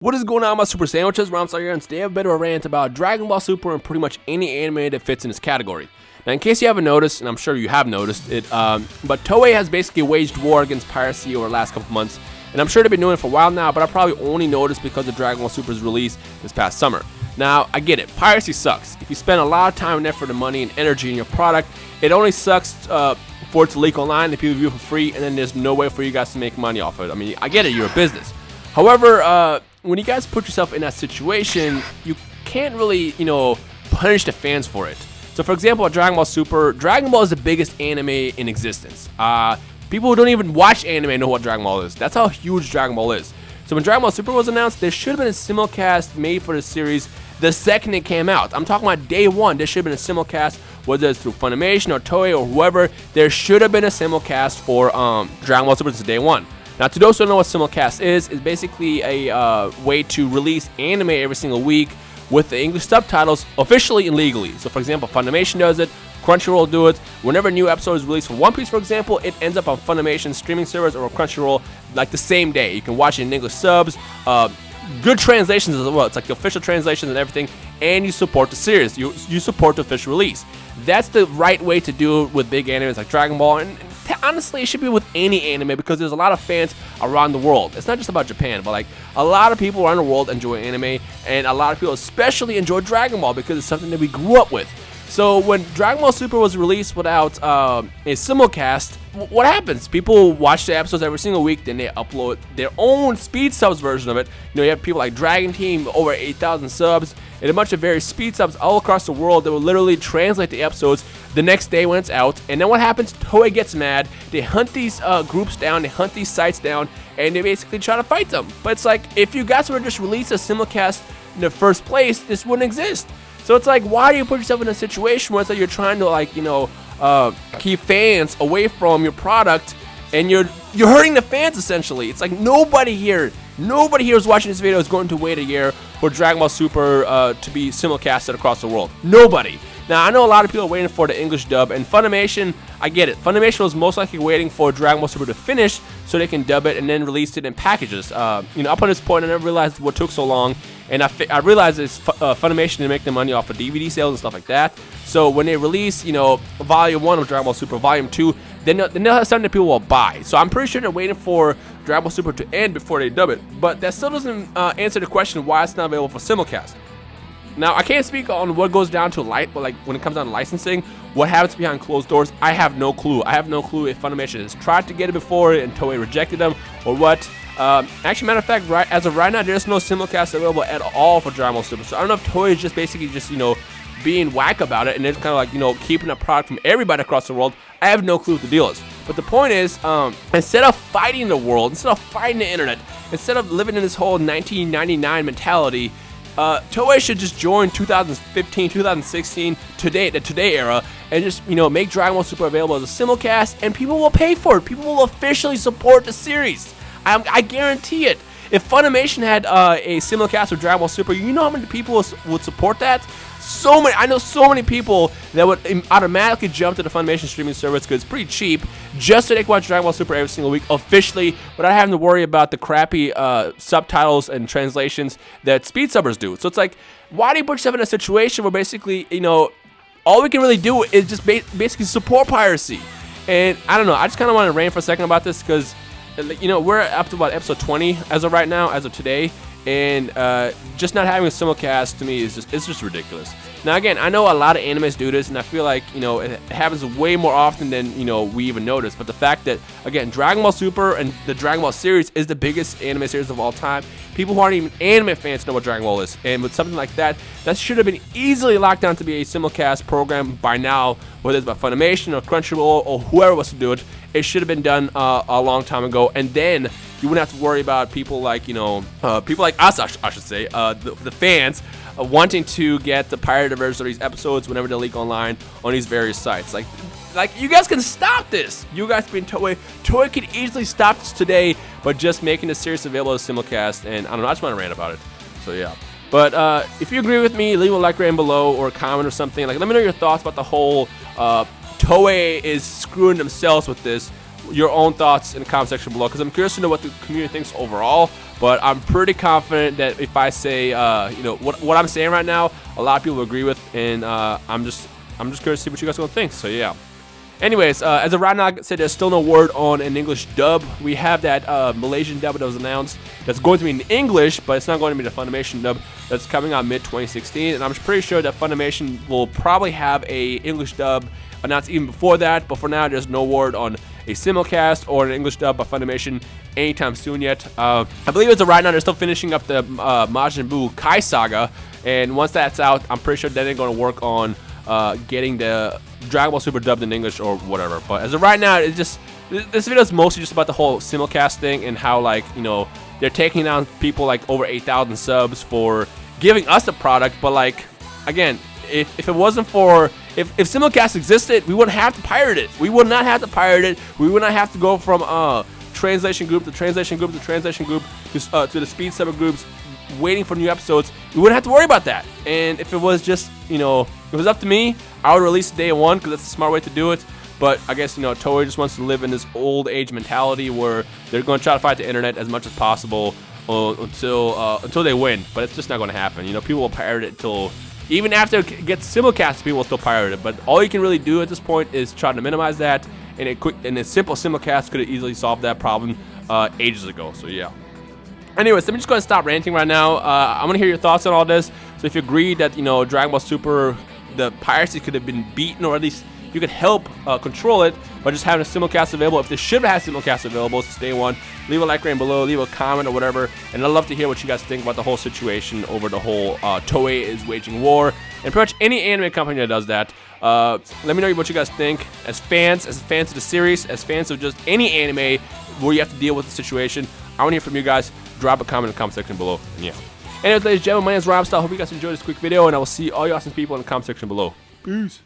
What is going on, my Super Sandwiches? Rhymestyle here, and today I have a bit of a rant about Dragon Ball Super and pretty much any anime that fits in this category. Now, in case you haven't noticed, and I'm sure you have noticed it, but Toei has basically waged war against piracy over the last couple months, and I'm sure they've been doing it for a while now, but I probably only noticed because of Dragon Ball Super's release this past summer. Now, I get it, piracy sucks. If you spend a lot of time and effort and money and energy in your product, it only sucks for it to leak online and people view it for free, and then there's no way for you guys to make money off of it. I mean, I get it, you're a business. However, when you guys put yourself in that situation, you can't really, punish the fans for it. So, for example, Dragon Ball Super, Dragon Ball is the biggest anime in existence. People who don't even watch anime know what Dragon Ball is. That's how huge Dragon Ball is. So when Dragon Ball Super was announced, there should have been a simulcast made for the series the second it came out. I'm talking about day one. There should have been a simulcast, whether it's through Funimation or Toei or whoever. There should have been a simulcast for Dragon Ball Super since day one. Now, to those who don't know what simulcast is basically a way to release anime every single week with the English subtitles officially and legally. So, for example, Funimation does it, Crunchyroll do it. Whenever a new episode is released for One Piece, for example, it ends up on Funimation streaming servers or Crunchyroll like the same day. You can watch it in English subs, good translations as well. It's like the official translations and everything, and you support the series. You support the official release. That's the right way to do it with big animes like Dragon Ball, and honestly, it should be with any anime because there's a lot of fans around the world. It's not just about Japan, but like a lot of people around the world enjoy anime, and a lot of people especially enjoy Dragon Ball because it's something that we grew up with. So when Dragon Ball Super was released without a simulcast, what happens? People watch the episodes every single week, then they upload their own speed subs version of it. You have people like Dragon Team, over 8,000 subs, and a bunch of various speed subs all across the world that will literally translate the episodes the next day when it's out. And then what happens? Toei gets mad. They hunt these groups down, they hunt these sites down, and they basically try to fight them. But it's like, if you guys would have just released a simulcast in the first place, this wouldn't exist. So it's like, why do you put yourself in a situation where it's like you're trying to keep fans away from your product, and you're hurting the fans essentially. It's like nobody here who's watching this video is going to wait a year for Dragon Ball Super to be simulcasted across the world. Nobody. Now, I know a lot of people are waiting for the English dub, and Funimation, I get it. Funimation was most likely waiting for Dragon Ball Super to finish so they can dub it and then release it in packages. Up on this point, I never realized what took so long, and I realized it's Funimation to make the money off of DVD sales and stuff like that. So when they release, Volume 1 of Dragon Ball Super, Volume 2, then they'll have something that people will buy. So I'm pretty sure they're waiting for Dragon Ball Super to end before they dub it. But that still doesn't answer the question why it's not available for simulcast. Now, I can't speak on what goes down to when it comes down to licensing, what happens behind closed doors. I have no clue. I have no clue if Funimation has tried to get it before and Toei rejected them or what. Actually, matter of fact, as of right now, there's no simulcast available at all for Dragon Ball Super. So I don't know if Toei is just basically being whack about it and it's kind of like, keeping a product from everybody across the world. I have no clue what the deal is. But the point is, instead of fighting the world, instead of fighting the internet, instead of living in this whole 1999 mentality, Toei should just join 2015, 2016, the Today era, and just, make Dragon Ball Super available as a simulcast, and people will pay for it. People will officially support the series. I guarantee it. If Funimation had a simulcast of Dragon Ball Super, you know how many people would support that? I know so many people that would automatically jump to the Funimation streaming service because it's pretty cheap, just so they can watch Dragon Ball Super every single week officially, without having to worry about the crappy subtitles and translations that speed subbers do. So it's like, why do you put yourself in a situation where basically, all we can really do is just basically support piracy? And I don't know, I just kind of want to rant for a second about this because, we're up to about episode 20 as of right now, as of today. And just not having a simulcast to me it's just ridiculous. Now again, I know a lot of animes do this, and I feel like it happens way more often than we even notice. But the fact that again, Dragon Ball Super and the Dragon Ball series is the biggest anime series of all time. People who aren't even anime fans know what Dragon Ball is, and with something like that should have been easily locked down to be a simulcast program by now, whether it's by Funimation or Crunchyroll or whoever was to do it. It should have been done a long time ago, and then you wouldn't have to worry about people like people like us, I should say, the fans wanting to get the pirated version of these episodes whenever they leak online on these various sites. Like you guys can stop this. You guys being Toei could easily stop this today, but just making the series available as simulcast. And I don't know, I just want to rant about it. So yeah. But if you agree with me, leave a like rating below or a comment or something. Like, let me know your thoughts about the whole Toei is screwing themselves with this your own thoughts in the comment section below, because I'm curious to know what the community thinks overall. But I'm pretty confident that if I say, you know, what I'm saying right now, a lot of people agree with, and I'm just curious to see what you guys are gonna think. So yeah. Anyways, as of right now, like I said, there's still no word on an English dub. We have that Malaysian dub that was announced that's going to be in English, but it's not going to be the Funimation dub that's coming out mid-2016. And I'm pretty sure that Funimation will probably have a English dub announced even before that. But for now, there's no word on a simulcast or an English dub by Funimation anytime soon yet. I believe as of right now, they're still finishing up the Majin Buu Kai Saga. And once that's out, I'm pretty sure then they're going to work on getting the Dragon Ball Super dubbed in English or whatever. But as of right now, it's just, this video is mostly just about the whole simulcast thing and how, like, you know, they're taking down people like over 8,000 subs for giving us the product. But like, again, if it wasn't for, if simulcast existed, we wouldn't have to pirate it. We would not have to pirate it. We would not have to go from translation group to translation group to translation group to the speed sub groups waiting for new episodes. We wouldn't have to worry about that. And if it was just, you know, if it was up to me, I would release day one because that's the smart way to do it. But I guess, you know, Toei just wants to live in this old age mentality where they're going to try to fight the internet as much as possible until they win. But it's just not going to happen. You know, people will pirate it until, even after it gets simulcast, people will still pirate it. But all you can really do at this point is try to minimize that. And a simple simulcast could have easily solved that problem ages ago. So yeah. Anyways, let me just go ahead and stop ranting right now. I want to hear your thoughts on all this. So if you agree that, you know, Dragon Ball Super, the piracy could have been beaten, or at least you could help control it by just having a simulcast available. If they should have had simulcast available since day one, leave a like rating below, leave a comment or whatever. And I'd love to hear what you guys think about the whole situation over the whole Toei is waging war. And pretty much any anime company that does that. Let me know what you guys think as fans of the series, as fans of just any anime where you have to deal with the situation. I want to hear from you guys. Drop a comment in the comment section below. And yeah. Anyways, ladies and gentlemen, my name is Rhymestyle. Hope you guys enjoyed this quick video, and I will see all you awesome people in the comment section below. Peace.